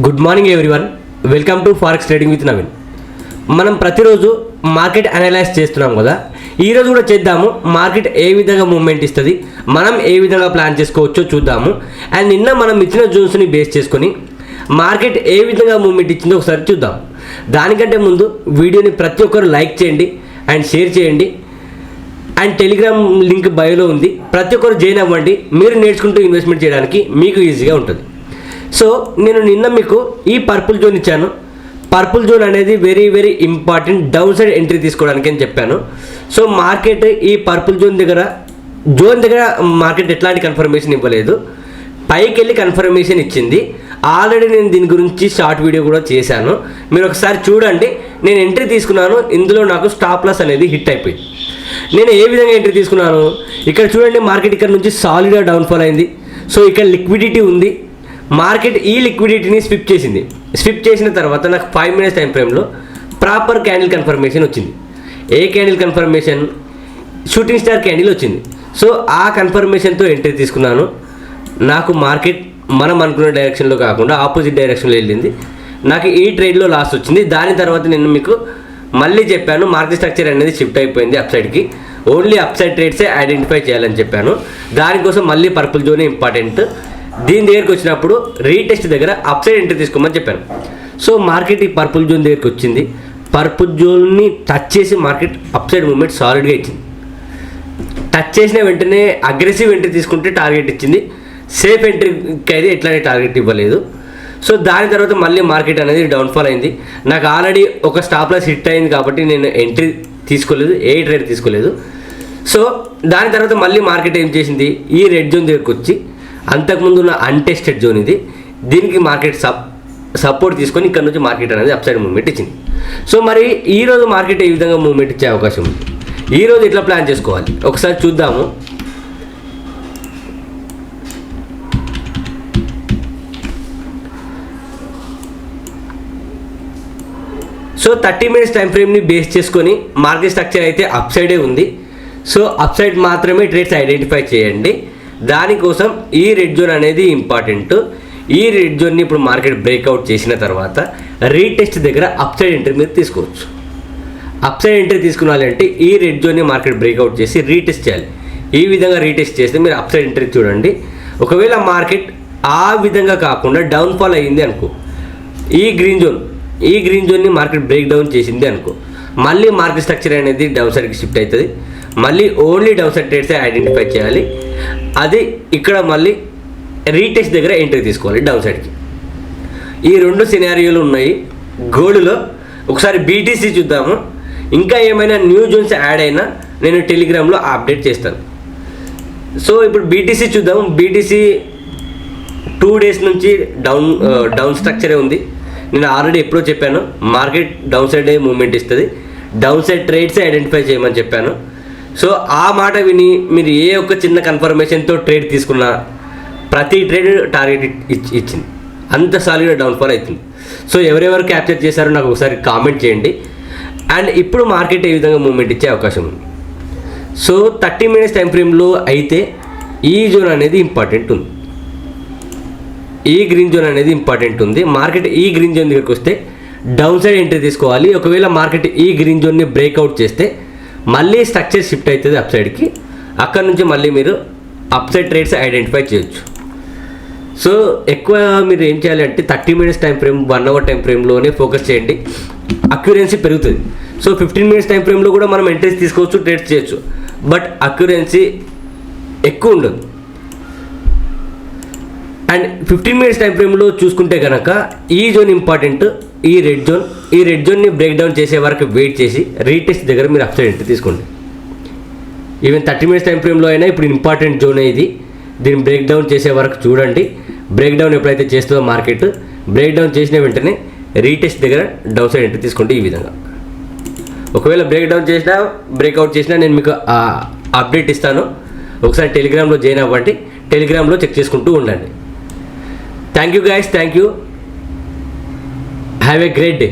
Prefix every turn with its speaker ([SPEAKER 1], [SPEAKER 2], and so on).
[SPEAKER 1] Good morning everyone, welcome to forex trading with Naveen. మనం ప్రతిరోజు market analyse చేస్తున్నాం కదా, ఈరోజు కూడా చేద్దాము. మార్కెట్ ఏ విధంగా మూవ్మెంట్ ఇస్తుంది, మనం ఏ విధంగా ప్లాన్ చేసుకోవచ్చో చూద్దాము. అండ్ నిన్న మనం ఇచ్చిన జోన్స్ని బేస్ చేసుకొని మార్కెట్ ఏ విధంగా మూవ్మెంట్ ఇచ్చిందో ఒకసారి చూద్దాం. దానికంటే ముందు వీడియోని ప్రతి ఒక్కరు లైక్ చేయండి అండ్ షేర్ చేయండి. అండ్ టెలిగ్రామ్ లింక్ బయోలో ఉంది, ప్రతి ఒక్కరు జాయిన్ అవ్వండి. మీరు నేర్చుకుంటూ ఇన్వెస్ట్మెంట్ చేయడానికి మీకు ఈజీగా ఉంటుంది. సో నేను నిన్న మీకు ఈ పర్పుల్ జోన్ ఇచ్చాను. పర్పుల్ జోన్ అనేది very very important down side entry తీసుకోవడానికి అని చెప్పాను. సో మార్కెట్ ఈ పర్పుల్ జోన్ దగ్గర మార్కెట్ ఎట్లాంటి కన్ఫర్మేషన్ ఇవ్వలేదు, పైకి వెళ్ళి కన్ఫర్మేషన్ ఇచ్చింది. ఆల్రెడీ నేను దీని గురించి షార్ట్ వీడియో కూడా చేశాను, మీరు ఒకసారి చూడండి. నేను ఎంట్రీ తీసుకున్నాను, ఇందులో నాకు స్టాప్ లాస్ అనేది హిట్ అయిపోయింది. నేను ఏ విధంగా ఎంట్రీ తీసుకున్నాను ఇక్కడ చూడండి. మార్కెట్ ఇక్కడ నుంచి సాలిడ్గా డౌన్ఫాల్ అయింది. సో ఇక్కడ లిక్విడిటీ ఉంది. మార్కెట్ ఈ లిక్విడిటీని స్విప్ చేసింది. స్విప్ చేసిన తర్వాత నాకు 5 minutes టైం ఫ్రేమ్లో ప్రాపర్ క్యాండిల్ కన్ఫర్మేషన్ వచ్చింది. ఏ candle confirmation? Shooting star candle వచ్చింది. సో ఆ కన్ఫర్మేషన్తో ఎంట్రీ తీసుకున్నాను. నాకు మార్కెట్ మనం అనుకున్న డైరెక్షన్లో కాకుండా ఆపోజిట్ డైరెక్షన్లో వెళ్ళింది. నాకు ఈ ట్రేడ్లో లాస్ వచ్చింది. దాని తర్వాత నేను మీకు మళ్ళీ చెప్పాను, మార్కెట్ స్ట్రక్చర్ అనేది షిఫ్ట్ అయిపోయింది అప్ సైడ్కి. ఓన్లీ అప్ సైడ్ ట్రేడ్సే ఐడెంటిఫై చేయాలని చెప్పాను. దానికోసం మళ్ళీ పర్పుల్ జోన్ ఇంపార్టెంట్. దీని దగ్గరికి వచ్చినప్పుడు రీటెస్ట్ దగ్గర అప్ సైడ్ ఎంట్రీ తీసుకోమని చెప్పాను. సో మార్కెట్ ఈ పర్పుల్ జోన్ దగ్గరికి వచ్చింది. పర్పుల్ జోన్ని టచ్ చేసి మార్కెట్ అప్ సైడ్ మూవ్మెంట్ సాలిడ్గా ఇచ్చింది. టచ్ చేసిన వెంటనే అగ్రెసివ్ ఎంట్రీ తీసుకుంటే టార్గెట్ ఇచ్చింది. సేఫ్ ఎంట్రీకి అయితే ఎట్లాంటి టార్గెట్ ఇవ్వలేదు. సో దాని తర్వాత మళ్ళీ మార్కెట్ అనేది డౌన్ఫాల్ అయింది. నాకు ఆల్రెడీ ఒక స్టాప్ లాస్ హిట్ అయింది కాబట్టి నేను ఎంట్రీ తీసుకోలేదు, ఏ ట్రేడ్ తీసుకోలేదు. సో దాని తర్వాత మళ్ళీ మార్కెట్ ఏం చేసింది, ఈ రెడ్ జోన్ దగ్గరికి వచ్చి అంతకుముందు ఉన్న అన్టెస్టెడ్ జోన్ ఇది, దీనికి మార్కెట్ సపోర్ట్ తీసుకొని ఇక్కడ నుంచి మార్కెట్ అనేది అప్ సైడ్ మూవ్మెంట్ ఇచ్చింది. సో మరి ఈరోజు మార్కెట్ ఏ విధంగా మూవ్మెంట్ ఇచ్చే అవకాశం ఉంది, ఈరోజు ఎట్లా ప్లాన్ చేసుకోవాలి ఒకసారి చూద్దాము. సో 30 minutes టైం ఫ్రేమ్ని బేస్ చేసుకొని మార్కెట్ స్ట్రక్చర్ అయితే అప్ సైడే ఉంది. సో అప్ సైడ్ మాత్రమే ట్రేడ్స్ ఐడెంటిఫై చేయండి. దానికోసం ఈ రెడ్ జోన్ అనేది ఇంపార్టెంట్. ఈ రెడ్ జోన్ని ఇప్పుడు మార్కెట్ బ్రేక్అవుట్ చేసిన తర్వాత రీటెస్ట్ దగ్గర అప్ సైడ్ ఎంట్రీ మీరు తీసుకోవచ్చు. అప్ సైడ్ ఎంట్రీ తీసుకున్నారంటే ఈ రెడ్ జోన్ని మార్కెట్ బ్రేక్అవుట్ చేసి రీటెస్ట్ చేయాలి. ఈ విధంగా రీటెస్ట్ చేస్తే మీరు అప్ సైడ్ ఎంట్రీ చూడండి. ఒకవేళ మార్కెట్ ఆ విధంగా కాకుండా డౌన్ఫాల్ అయ్యింది అనుకో, ఈ గ్రీన్ జోన్ని మార్కెట్ బ్రేక్ డౌన్ చేసింది అనుకో, మళ్ళీ మార్కెట్ స్ట్రక్చర్ అనేది డౌన్ సైడ్కి షిఫ్ట్ అవుతుంది. మళ్ళీ ఓన్లీ డౌన్ సైడ్ ట్రేడ్సే ఐడెంటిఫై చేయాలి. అది ఇక్కడ మళ్ళీ రీటెస్ట్ దగ్గర ఎంట్రీ తీసుకోవాలి డౌన్ సైడ్కి. ఈ రెండు సినారియోలు ఉన్నాయి. గోల్డ్లో ఒకసారి బీటీసీ చూద్దాము. ఇంకా ఏమైనా న్యూ జోన్స్ యాడ్ అయినా నేను టెలిగ్రామ్లో అప్డేట్ చేస్తాను. సో ఇప్పుడు బీటీసీ చూద్దాము. బీటీసీ 2 days నుంచి డౌన్ స్ట్రక్చరే ఉంది. నేను ఆల్రెడీ ఎప్పుడో చెప్పాను, మార్కెట్ డౌన్ సైడ్ మూవ్మెంట్ ఇస్తుంది, డౌన్ సైడ్ ట్రేడ్సే ఐడెంటిఫై చేయమని చెప్పాను. సో ఆ మాట విని మీరు ఏ ఒక్క చిన్న కన్ఫర్మేషన్తో ట్రేడ్ తీసుకున్నా ప్రతి ట్రేడ్ టార్గెట్ ఇచ్చింది. అంత సాలిడ్గా డౌన్ఫాల్ అవుతుంది. సో ఎవరెవరు క్యాప్చర్ చేశారో నాకు ఒకసారి కామెంట్ చేయండి. అండ్ ఇప్పుడు మార్కెట్ ఏ విధంగా మూవ్మెంట్ ఇచ్చే అవకాశం ఉంది. సో 30 minutes టైం ఫ్రేమ్లో అయితే ఈ జోన్ అనేది ఇంపార్టెంట్ ఉంది, ఈ గ్రీన్ జోన్ అనేది ఇంపార్టెంట్ ఉంది. మార్కెట్ ఈ గ్రీన్ జోన్ దగ్గరికి వస్తే డౌన్ సైడ్ ఎంట్రీ తీసుకోవాలి. ఒకవేళ మార్కెట్ ఈ గ్రీన్ జోన్ని బ్రేక్అవుట్ చేస్తే మళ్ళీ స్ట్రక్చర్ షిఫ్ట్ అవుతుంది అప్ సైడ్కి. అక్కడ నుంచి మళ్ళీ మీరు అప్ సైడ్ ట్రేడ్స్ ఐడెంటిఫై చేయొచ్చు. సో ఎక్కువ మీరు ఏం చేయాలి అంటే 30 minutes time frame, 1 hour time ఫ్రేమ్లోనే ఫోకస్ చేయండి, అక్యురెన్సీ పెరుగుతుంది. సో 15 minutes టైం ఫ్రేమ్లో కూడా మనం ఎంట్రీస్ తీసుకోవచ్చు, ట్రేడ్స్ చేయొచ్చు, బట్ అక్యురెన్సీ ఎక్కువ ఉండదు. అండ్ 15 minutes టైం ఫ్రేమ్లో చూసుకుంటే కనుక ఈ జోన్ ఇంపార్టెంట్, ఈ రెడ్ జోన్ని బ్రేక్ డౌన్ చేసే వరకు వెయిట్ చేసి రీటెస్ట్ దగ్గర మీరు అప్ సైడ్ ఎంట్రీ తీసుకోండి. ఈవెన్ 30 minutes టైం ఫ్రేమ్లో అయినా ఇప్పుడు ఇంపార్టెంట్ జోన్ ఇది, దీన్ని బ్రేక్ డౌన్ చేసే వరకు చూడండి. బ్రేక్ డౌన్ ఎప్పుడైతే చేస్తుందో మార్కెట్ బ్రేక్ డౌన్ చేసిన వెంటనే రీటెస్ట్ దగ్గర డౌన్ సైడ్ ఎంట్రీ తీసుకోండి. ఈ విధంగా ఒకవేళ బ్రేక్ డౌన్ చేసినా బ్రేక్అవుట్ చేసినా నేను మీకు అప్డేట్ ఇస్తాను. ఒకసారి టెలిగ్రామ్లో జాయిన్ అవ్వండి, టెలిగ్రామ్లో చెక్ చేసుకుంటూ ఉండండి. Thank you guys, thank you. Have a great day.